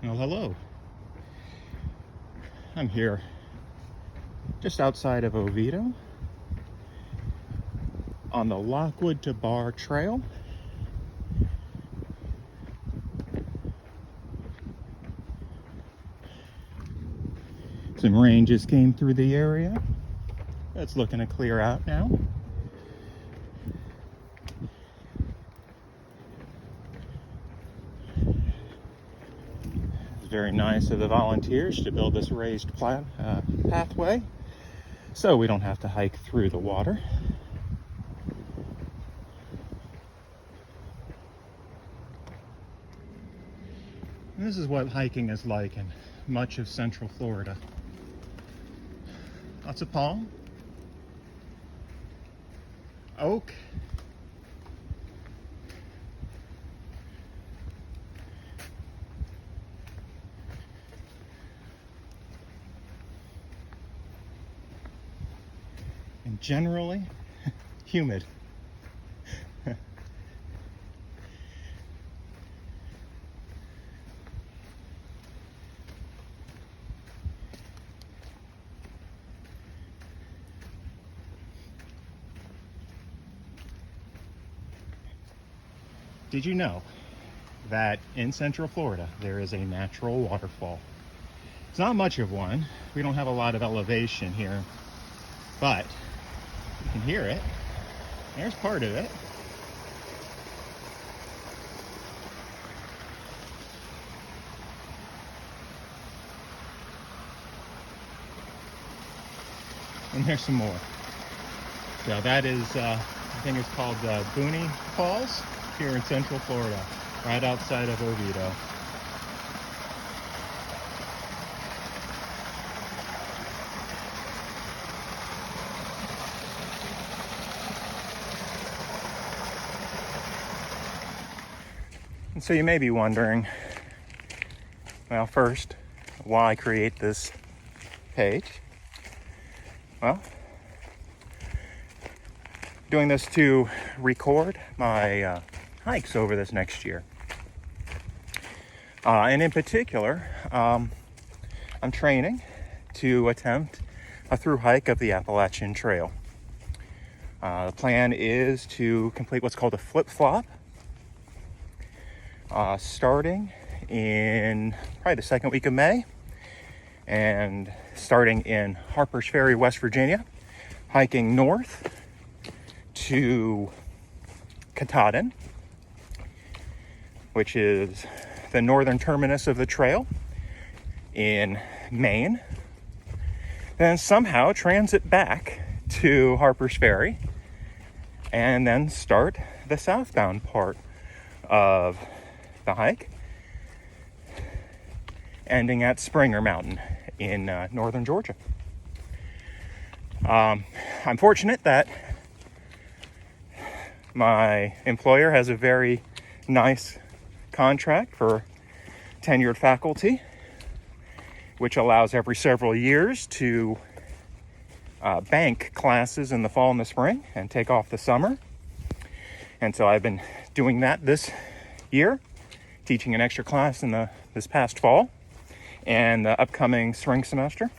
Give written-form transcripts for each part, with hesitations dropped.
Well, hello. I'm here just outside of Oviedo on the Lockwood to Bar Trail. Some rain just came through the area. It's looking to clear out now. It's very nice of the volunteers to build this raised pathway so we don't have to hike through the water. And this is what hiking is like in much of Central Florida. Lots of palm, oak, and generally humid. Did you know that in Central Florida there is a natural waterfall? It's not much of one. We don't have a lot of elevation here, but you can hear it. There's part of it. And there's some more. So that is, I think it's called Booney Falls here in Central Florida, right outside of Oviedo. And so you may be wondering, well, first, why create this page? Well, doing this to record my hikes over this next year. And in particular, I'm training to attempt a through hike of the Appalachian Trail. The plan is to complete what's called a flip-flop, starting in probably the second week of May, and starting in Harpers Ferry, West Virginia, hiking north to Katahdin, which is the northern terminus of the trail in Maine, then somehow transit back to Harpers Ferry, and then start the southbound part of the hike, ending at Springer Mountain in northern Georgia. I'm fortunate that my employer has a very nice contract for tenured faculty, which allows every several years to bank classes in the fall and the spring and take off the summer. And so I've been doing that this year, teaching an extra class in this past fall and the upcoming spring semester.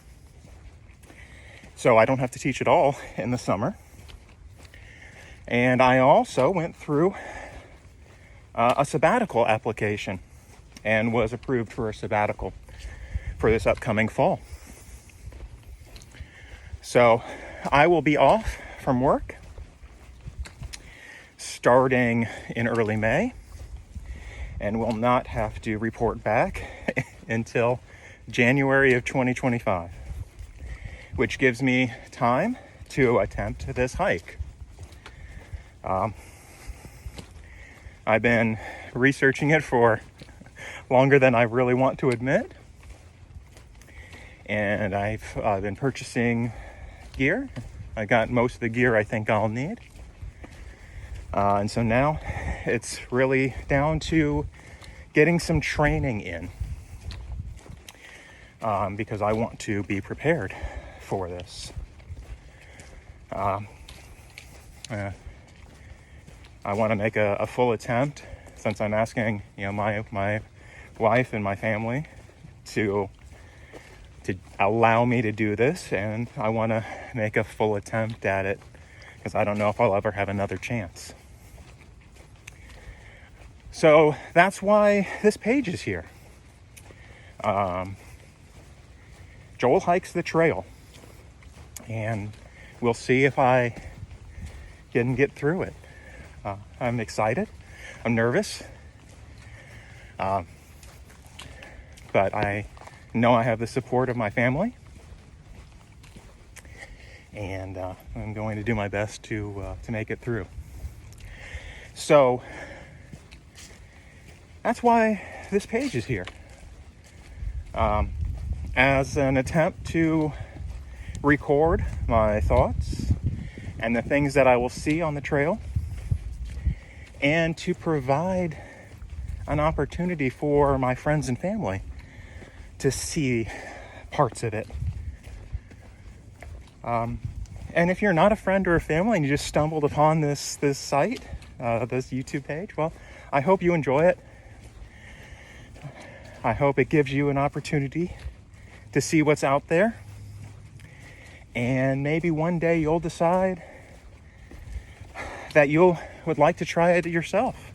So I don't have to teach at all in the summer. And I also went through a sabbatical application and was approved for a sabbatical for this upcoming fall. So I will be off from work starting in early May and will not have to report back until January of 2025, which gives me time to attempt this hike. I've been researching it for longer than I really want to admit, and I've been purchasing gear. I got most of the gear I think I'll need, and so now it's really down to getting some training in, because I want to be prepared for this. I want to make a full attempt, since I'm asking, my wife and my family to allow me to do this, and I want to make a full attempt at it because I don't know if I'll ever have another chance. So that's why this page is here. Joel hikes the trail, and we'll see if I can get through it. I'm excited. I'm nervous. But I know I have the support of my family. And I'm going to do my best to make it through. So that's why this page is here. As an attempt to record my thoughts and the things that I will see on the trail, and to provide an opportunity for my friends and family to see parts of it. And if you're not a friend or a family and you just stumbled upon this site, this YouTube page, well, I hope you enjoy it. I hope it gives you an opportunity to see what's out there. And maybe one day you'll decide that you would like to try it yourself.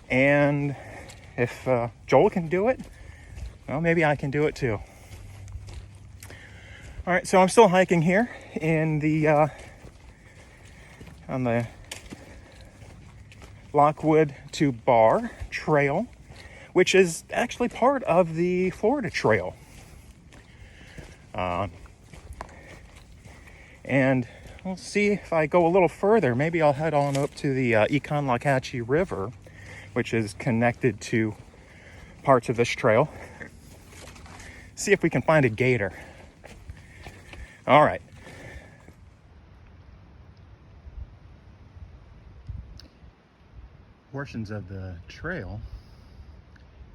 And if Joel can do it, well, maybe I can do it too. All right, so I'm still hiking here in the on the Lockwood to Bar Trail, which is actually part of the Florida Trail. And we'll see if I go a little further. Maybe I'll head on up to the Econlockhatchee River, which is connected to parts of this trail. See if we can find a gator. All right. Portions of the trail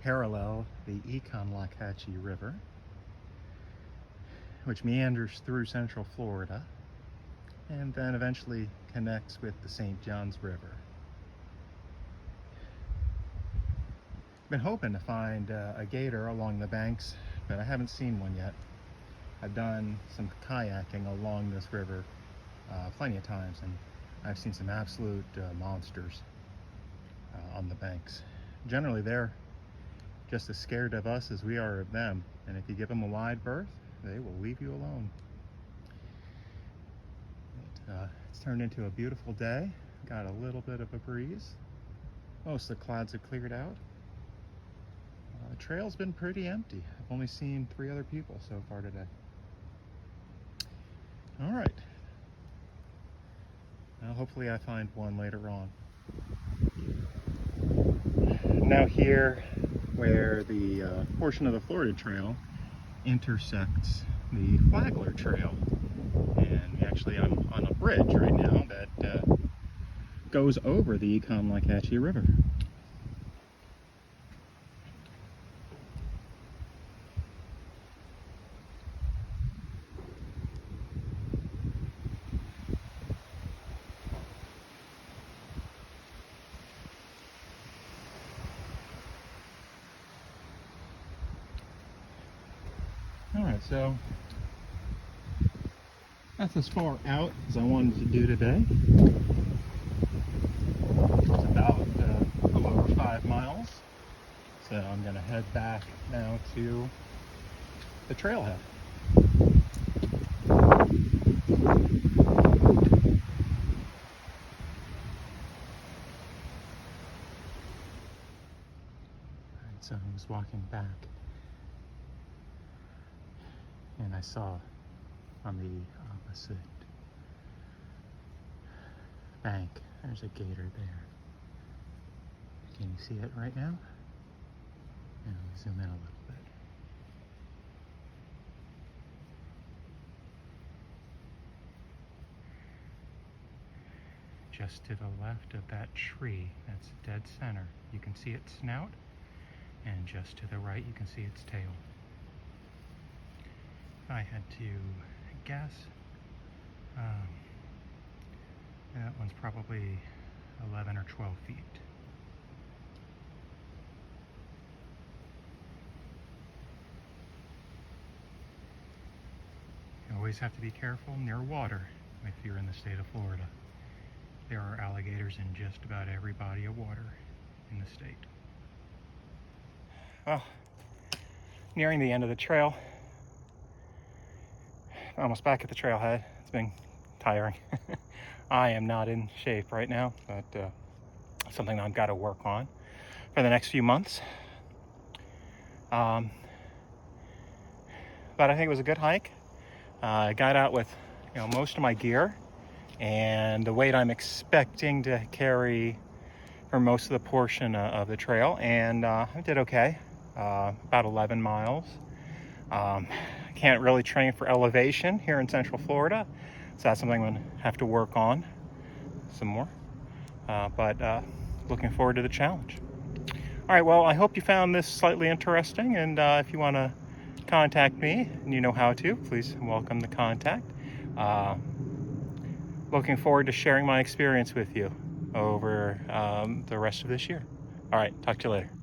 parallel the Econlockhatchee River, which meanders through central Florida and then eventually connects with the St. Johns River. Been hoping to find a gator along the banks, but I haven't seen one yet. I've done some kayaking along this river plenty of times, and I've seen some absolute monsters on the banks. Generally, they're just as scared of us as we are of them, and if you give them a wide berth, they will leave you alone. It's turned into a beautiful day. Got a little bit of a breeze. Most of the clouds have cleared out. The trail's been pretty empty. I've only seen 3 other people so far today. All right. Now hopefully I find one later on. Now here, where the portion of the Florida Trail intersects the Flagler Trail. And actually I'm on a bridge right now that goes over the Econlockhatchee River. Alright, so that's as far out as I wanted to do today. It's about a little over 5 miles. So I'm going to head back now to the trailhead. Alright, so I was walking back, and I saw on the opposite bank, there's a gator there. Can you see it right now? And I'll zoom in a little bit. Just to the left of that tree, that's dead center, you can see its snout, and just to the right you can see its tail. If I had to guess, that one's probably 11 or 12 feet. always have to be careful near water if you're in the state of Florida. There are alligators in just about every body of water in the state. Well, nearing the end of the trail. Almost back at the trailhead. It's been tiring. I am not in shape right now, but something I've got to work on for the next few months. But I think it was a good hike. I got out with most of my gear and the weight I'm expecting to carry for most of the portion of the trail, and I did okay. About 11 miles. Can't really train for elevation here in Central Florida, so that's something I'm going to have to work on some more. But looking forward to the challenge. All right, well, I hope you found this slightly interesting, and if you want to contact me, and you know how to, please welcome the contact. Looking forward to sharing my experience with you over the rest of this year. All right, talk to you later.